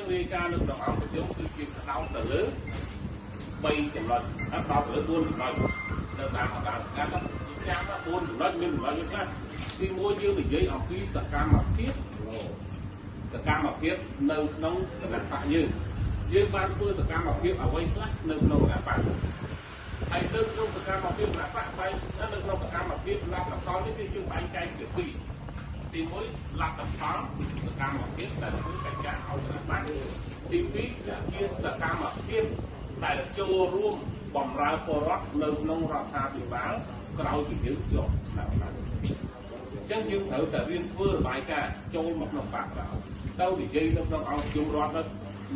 ងរាយការណ៍នៅក្នុងអង្គប្រជុំគឺជាផ្ដោតទៅលើ3ចំណុចផ្ដោតទៅលើ4ចំណុចនៅតាមអង្គការស្កាត់ចាំថា4ចំណុចមានចំណុចខ្លះទី1យើងនិយាយអំពីសកម្មភាពនៅក្នុងគណៈបកយើងបានធ្វើសកម្មភាពអ្វីខ្លះនៅក្នុងគណៈបកហើយទៅក្នុងសកម្មភាពគណៈបកបែងនៅក្នុងសកម្មភាពលក្ខខណ្ឌនេះគឺយើងបែងចែកជាពីរទី1លក្ខខណ្ឌសកម្មភាពដែលធ្វើកិច្ចការឲ្យគណៈបកទី2គឺជាសកម្មភាពដែលចូលរួមបម្រើពលរដ្ឋនៅក្នុងរដ្ឋាភិបាលក្រោយពីយើងជាប់តាមបានអញ្ចឹងយើងត្រូវតែរៀនធ្វើរបាយការណ៍ចូលមកក្នុងបកទៅនិយាយនៅក្នុងអង្គជុំរដ្ឋ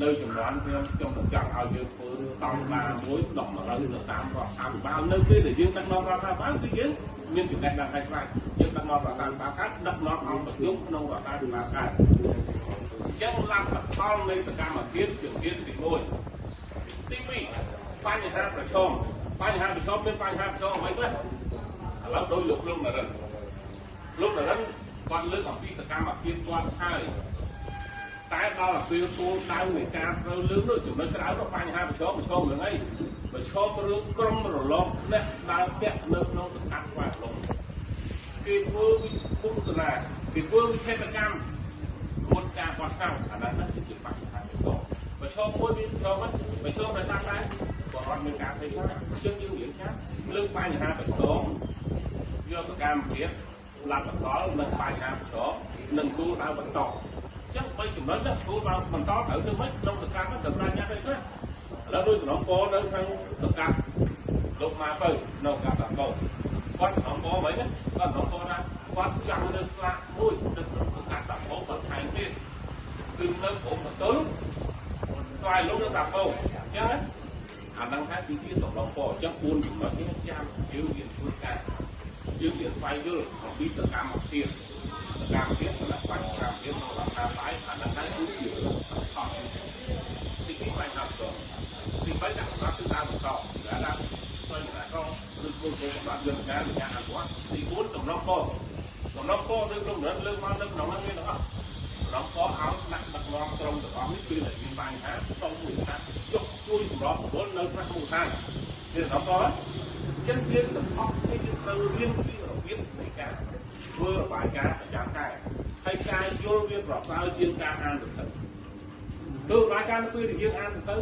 នៅចំនួនខ្ញុំចង់ឲ្យយើងធ្វើស្តង់ដារមួយដល់100ទៅតាមរដ្ឋាភិបាលនៅពេលដែលយើងដឹកនាំរដ្ឋាភិបាលគឺយើងមានចំណេះដឹងហើយស្រាប់យើងដឹកនាំរដ្ឋាភិបាលកើតដឹកនាំអង្គប្រជុំក្នុងរដ្ឋាភិបាលកើតអញ្ចឹងលទ្ធផលនៃសកម្មភាពជាទី1ទី2បញ្ហាប្រឈមមានបញ្ហាប្រឈមអ្វីខ្លះឥឡូវដោយលោកនរិនគាត់លើកអំពីសកម្មភាពគាត់ហើយតែដល់ពេលគោលដៅនៃការត្រូវលើកនោះចំណុចក្រៅទៅបញ្ហាប្រឈមរឿងអីប្រឈមរឿងក្រុមរលកអ្នកដើរពាក់នៅក្នុងសង្កាត់ស្វាយឡុងគេធ្វើពុទ្ធនាគេធ្វើវិធានកម្មមុនការបោះឆ្នោតអាហ្នឹងគឺជាបញ្ហាប្រឈមមួយវាប្រឈមដោយសារតែបរិវត្តមានការផ្ទៃខ្លះជើងយើងនិយាយថាលើកបញ្ហាប្រឈមយកសកម្មភាពលក្ខខណ្ឌនិងបញ្ហាប្រឈមនិងគោលដៅបន្តចឹង3ចំណុចគោលដៅបន្តត្រូវធ្វើម៉េចក្នុងសកម្មទៅសម្រាប់យ៉ាងណាខ្លះឥឡូវដោយសំណពរនៅខាងសកម្មលោកម៉ាពៅនៅកាសាកោគាត់សំណពរហ្មងណាគាត់សំណពរថាគាត់ចង់លើកស្លាកមួយទៅក្នុងសកម្មសាកោបន្ថែមទៀតគឺនៅព្រមទៅស្វែងរកនៅសាកោអញ្ចឹងណាអានឹងថាគឺជាសំណពរអញ្ចឹង4ចំណុចនេះចាំយើងរៀនធ្វើការយើងរៀនស្វែងយល់អំពីសកម្មភាពសម្រាប់បញ្ហាភាពក្នុងរដ្ឋាភិបាលអានឹងតែគឺជាខុសទី2បញ្ហាប្រឈមទី3ដាក់សម្រាប់គឺតាមបន្តដែលដាក់ស្វែងរកឬគោលសម្រាប់យន្តការនៃការអនុវត្តទី4សំណពរនៅក្នុងលើកមកនៅក្នុងនោះមានទាំងអស់សំណពរឲ្យដាក់ដឹកនាំក្រុមទាំងអស់នេះគឺតែមានបញ្ហាต้องមួយថាចុះជួយសម្របសម្រួលនៅក្នុងមូលដ្ឋានមានសំណពរចឹងយើងទាំងអស់គ្នាយើងត្រូវរៀនពីរបៀបនៃការធ្វើរបាយការណ៍ប្រចាំខែហើយការយល់វាប្រសើរជាងការអានទៅរបាយការណ៍នៅពេលដែលយើងអានទៅ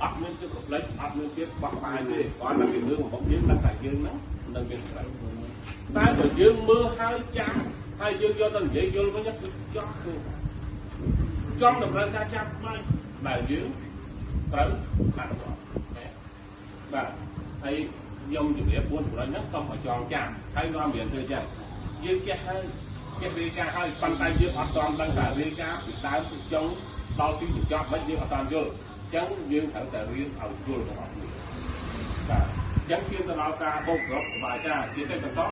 អត់មានទឹករំលេចអត់មានទៀតបោះបាយទេគាត់តែពីរឿងរបស់យើងតែយើងហ្នឹងនៅមានត្រូវតែបើយើងមើលហើយចាំហើយយើងយកទៅនិយាយយល់វិញគឺចង់តម្រូវការចាំបាច់ដែលយើងត្រូវអនុវត្តបាទហើយខ្ញុំជម្រាប4ចំណុចហ្នឹងសូមឲ្យចងចាំហើយនាំរៀនធ្វើចឹងយើងចេះហើយចេះរាយការណ៍ហើយប៉ុន្តែយើងអត់ទាន់ដឹងថារាយការណ៍ពីដើមទៅចុងដល់ទីបញ្ចប់មិនយើងអត់ទាន់យល់អញ្ចឹងយើងត្រូវតែរៀនឲ្យយល់ទាំងអស់គ្នាបាទអញ្ចឹងជាទៅដល់ការបូកគ្រប់របាយការណ៍ជាកិច្ចបន្ត